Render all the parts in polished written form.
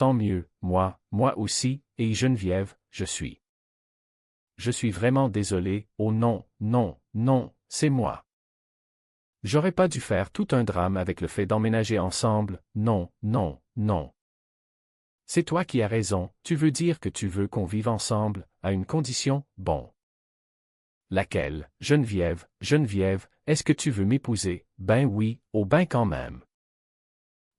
Tant mieux, moi aussi, et Geneviève, je suis. Je suis vraiment désolé, oh non, non, c'est moi. J'aurais pas dû faire tout un drame avec le fait d'emménager ensemble, non. C'est toi qui as raison, tu veux dire que tu veux qu'on vive ensemble, à une condition, bon. Laquelle, Geneviève, est-ce que tu veux m'épouser? Ben oui, oh ben quand même.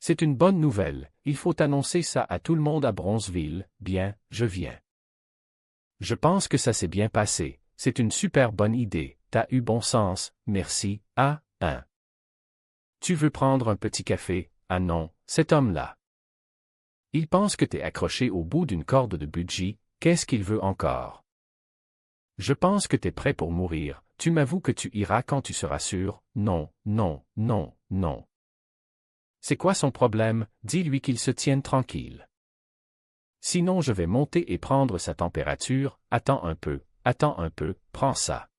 C'est une bonne nouvelle, il faut annoncer ça à tout le monde à Bronzeville, bien, je viens. Je pense que ça s'est bien passé, c'est une super bonne idée, t'as eu bon sens, merci, ah, hein. Tu veux prendre un petit café? Ah non, cet homme-là. Il pense que t'es accroché au bout d'une corde de bungee, qu'est-ce qu'il veut encore? Je pense que t'es prêt pour mourir, tu m'avoues que tu iras quand tu seras sûr, non. C'est quoi son problème? Dis-lui qu'il se tienne tranquille. Sinon je vais monter et prendre sa température, attends un peu, prends ça.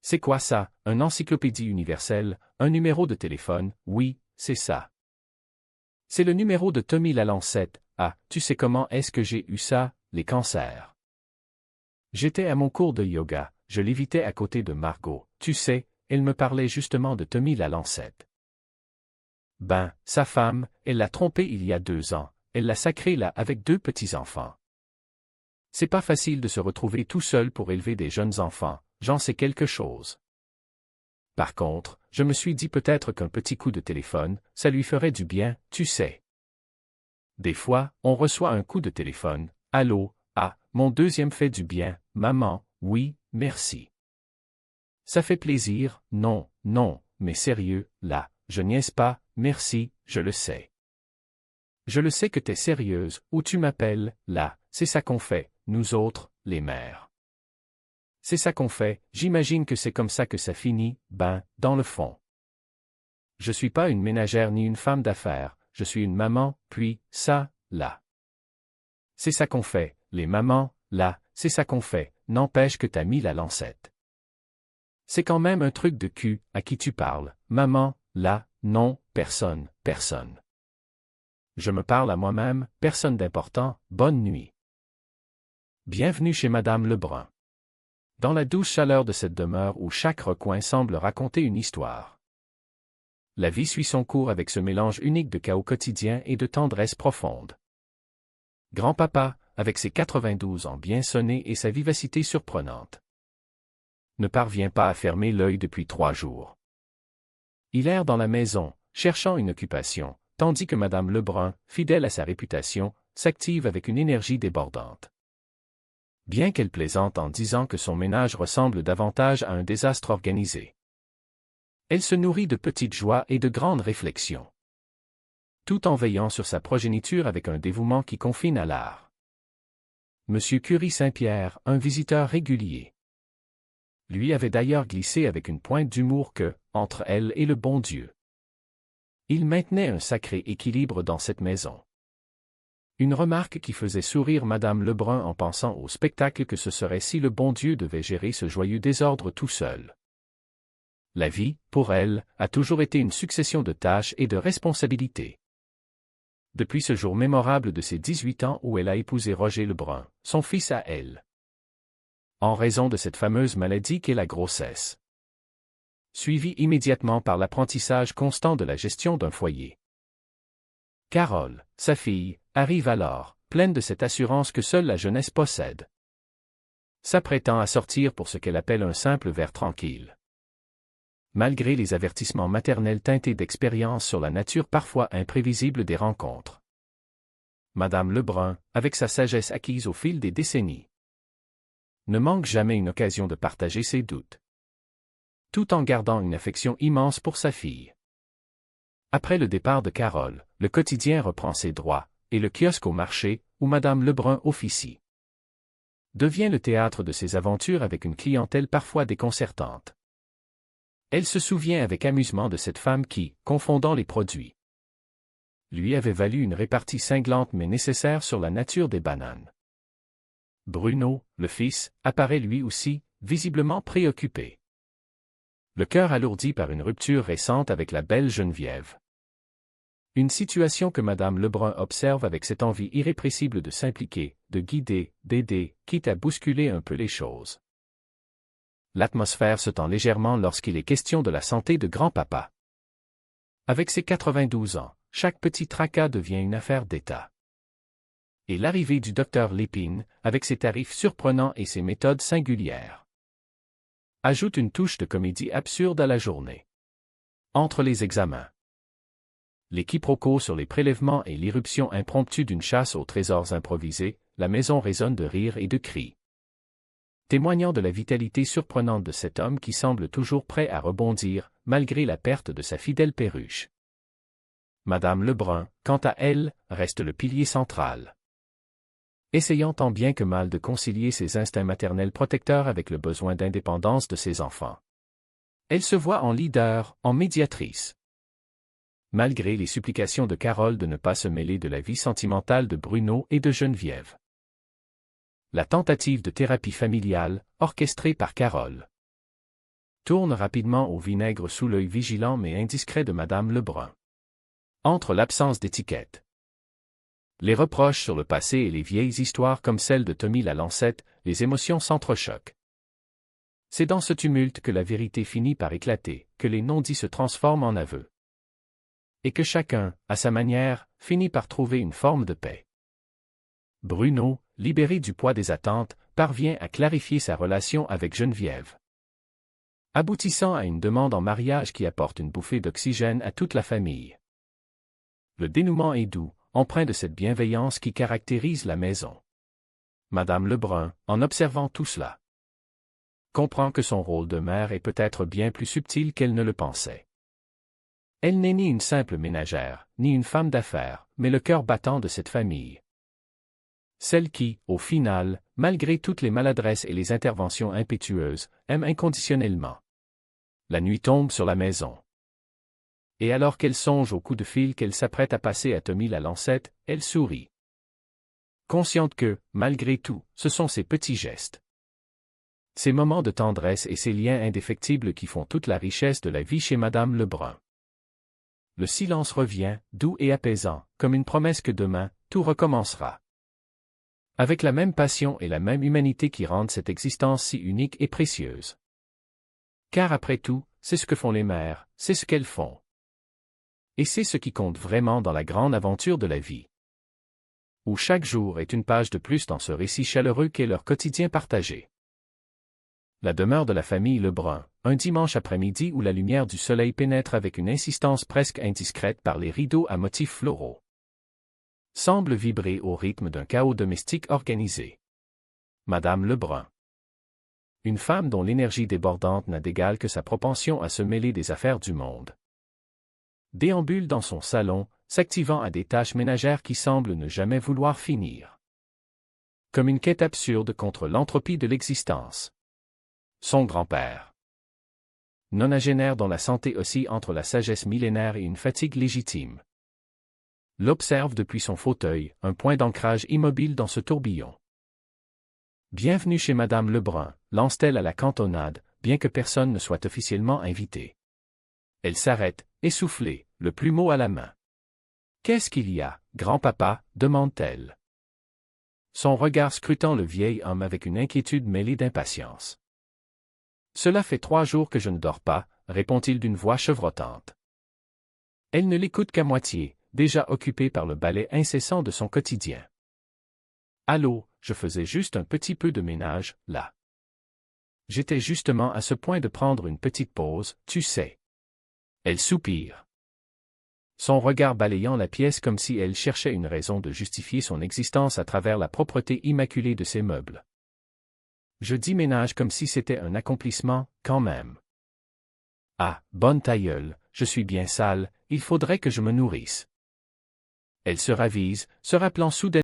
C'est quoi ça, une encyclopédie universelle, un numéro de téléphone? Oui, c'est ça. C'est le numéro de Tommy Lalancette. Ah, tu sais comment est-ce que j'ai eu ça, les cancers. J'étais à mon cours de yoga, je lévitais à côté de Margot, tu sais, elle me parlait justement de Tommy Lalancette. Ben, sa femme, elle l'a trompé il y a 2 ans, elle l'a sacré là avec 2 petits-enfants. C'est pas facile de se retrouver tout seul pour élever des jeunes enfants, j'en sais quelque chose. Par contre, je me suis dit peut-être qu'un petit coup de téléphone, ça lui ferait du bien, tu sais. Des fois, on reçoit un coup de téléphone, allô, ah, mon deuxième fait du bien, maman, oui, merci. Ça fait plaisir, non, mais sérieux, là, je niaise pas, merci, je le sais. Je le sais que t'es sérieuse, ou tu m'appelles, là, c'est ça qu'on fait, nous autres, les mères. C'est ça qu'on fait, j'imagine que c'est comme ça que ça finit, ben, dans le fond. Je suis pas une ménagère ni une femme d'affaires, je suis une maman, puis, ça, là. C'est ça qu'on fait, les mamans, là, c'est ça qu'on fait, n'empêche que t'as mis la lancette. C'est quand même un truc de cul, à qui tu parles, maman, là, non, personne. Je me parle à moi-même, personne d'important, bonne nuit. Bienvenue chez Madame Lebrun. Dans la douce chaleur de cette demeure où chaque recoin semble raconter une histoire. La vie suit son cours avec ce mélange unique de chaos quotidien et de tendresse profonde. Grand-papa, avec ses 92 ans bien sonnés et sa vivacité surprenante, ne parvient pas à fermer l'œil depuis 3 jours. Il erre dans la maison, cherchant une occupation, tandis que Madame Lebrun, fidèle à sa réputation, s'active avec une énergie débordante. Bien qu'elle plaisante en disant que son ménage ressemble davantage à un désastre organisé. Elle se nourrit de petites joies et de grandes réflexions. Tout en veillant sur sa progéniture avec un dévouement qui confine à l'art. Monsieur Curie-Saint-Pierre, un visiteur régulier, lui avait d'ailleurs glissé avec une pointe d'humour que, entre elle et le bon Dieu, il maintenait un sacré équilibre dans cette maison. Une remarque qui faisait sourire Madame Lebrun en pensant au spectacle que ce serait si le bon Dieu devait gérer ce joyeux désordre tout seul. La vie, pour elle, a toujours été une succession de tâches et de responsabilités. Depuis ce jour mémorable de ses 18 ans où elle a épousé Roger Lebrun, son fils à elle. En raison de cette fameuse maladie qu'est la grossesse. Suivie immédiatement par l'apprentissage constant de la gestion d'un foyer. Carole, sa fille, arrive alors, pleine de cette assurance que seule la jeunesse possède. S'apprêtant à sortir pour ce qu'elle appelle un simple verre tranquille. Malgré les avertissements maternels teintés d'expérience sur la nature parfois imprévisible des rencontres. Madame Lebrun, avec sa sagesse acquise au fil des décennies, ne manque jamais une occasion de partager ses doutes. Tout en gardant une affection immense pour sa fille. Après le départ de Carole, le quotidien reprend ses droits, et le kiosque au marché, où Madame Lebrun officie, devient le théâtre de ses aventures avec une clientèle parfois déconcertante. Elle se souvient avec amusement de cette femme qui, confondant les produits, lui avait valu une répartie cinglante mais nécessaire sur la nature des bananes. Bruno, le fils, apparaît lui aussi, visiblement préoccupé. Le cœur alourdi par une rupture récente avec la belle Geneviève. Une situation que Madame Lebrun observe avec cette envie irrépressible de s'impliquer, de guider, d'aider, quitte à bousculer un peu les choses. L'atmosphère se tend légèrement lorsqu'il est question de la santé de grand-papa. Avec ses 92 ans, chaque petit tracas devient une affaire d'État. Et l'arrivée du docteur Lépine, avec ses tarifs surprenants et ses méthodes singulières, ajoute une touche de comédie absurde à la journée. Entre les examens, les quiproquos sur les prélèvements et l'irruption impromptue d'une chasse aux trésors improvisés, la maison résonne de rires et de cris, témoignant de la vitalité surprenante de cet homme qui semble toujours prêt à rebondir, malgré la perte de sa fidèle perruche. Madame Lebrun, quant à elle, reste le pilier central, essayant tant bien que mal de concilier ses instincts maternels protecteurs avec le besoin d'indépendance de ses enfants. Elle se voit en leader, en médiatrice. Malgré les supplications de Carole de ne pas se mêler de la vie sentimentale de Bruno et de Geneviève. La tentative de thérapie familiale, orchestrée par Carole, tourne rapidement au vinaigre sous l'œil vigilant mais indiscret de Madame Lebrun. Entre l'absence d'étiquette, les reproches sur le passé et les vieilles histoires comme celle de Tommy la Lancette, les émotions s'entrechoquent. C'est dans ce tumulte que la vérité finit par éclater, que les non-dits se transforment en aveux. Et que chacun, à sa manière, finit par trouver une forme de paix. Bruno, libéré du poids des attentes, parvient à clarifier sa relation avec Geneviève, aboutissant à une demande en mariage qui apporte une bouffée d'oxygène à toute la famille. Le dénouement est doux, empreint de cette bienveillance qui caractérise la maison. Madame Lebrun, en observant tout cela, comprend que son rôle de mère est peut-être bien plus subtil qu'elle ne le pensait. Elle n'est ni une simple ménagère, ni une femme d'affaires, mais le cœur battant de cette famille. Celle qui, au final, malgré toutes les maladresses et les interventions impétueuses, aime inconditionnellement. La nuit tombe sur la maison. Et alors qu'elle songe au coup de fil qu'elle s'apprête à passer à Tommy la Lancette, elle sourit. Consciente que, malgré tout, ce sont ces petits gestes, ces moments de tendresse et ces liens indéfectibles qui font toute la richesse de la vie chez Madame Lebrun. Le silence revient, doux et apaisant, comme une promesse que demain, tout recommencera. Avec la même passion et la même humanité qui rendent cette existence si unique et précieuse. Car après tout, c'est ce que font les mères, c'est ce qu'elles font. Et c'est ce qui compte vraiment dans la grande aventure de la vie. Où chaque jour est une page de plus dans ce récit chaleureux qu'est leur quotidien partagé. La demeure de la famille Lebrun, un dimanche après-midi où la lumière du soleil pénètre avec une insistance presque indiscrète par les rideaux à motifs floraux, semble vibrer au rythme d'un chaos domestique organisé. Madame Lebrun, une femme dont l'énergie débordante n'a d'égal que sa propension à se mêler des affaires du monde, déambule dans son salon, s'activant à des tâches ménagères qui semblent ne jamais vouloir finir. Comme une quête absurde contre l'entropie de l'existence. Son grand-père, nonagénaire dont la santé oscille entre la sagesse millénaire et une fatigue légitime, l'observe depuis son fauteuil, un point d'ancrage immobile dans ce tourbillon. Bienvenue chez Madame Lebrun, lance-t-elle à la cantonade, bien que personne ne soit officiellement invité. Elle s'arrête, essoufflée, le plumeau à la main. Qu'est-ce qu'il y a, grand-papa, demande-t-elle. Son regard scrutant le vieil homme avec une inquiétude mêlée d'impatience. Cela fait 3 jours que je ne dors pas, répond-il d'une voix chevrotante. Elle ne l'écoute qu'à moitié, déjà occupée par le balai incessant de son quotidien. Allô, je faisais juste un petit peu de ménage, là. J'étais justement à ce point de prendre une petite pause, tu sais. Elle soupire. Son regard balayant la pièce comme si elle cherchait une raison de justifier son existence à travers la propreté immaculée de ses meubles. Je dis ménage comme si c'était un accomplissement, quand même. Ah, bonne tailleule, je suis bien sale, il faudrait que je me nourrisse. Elle se ravise, se rappelant soudain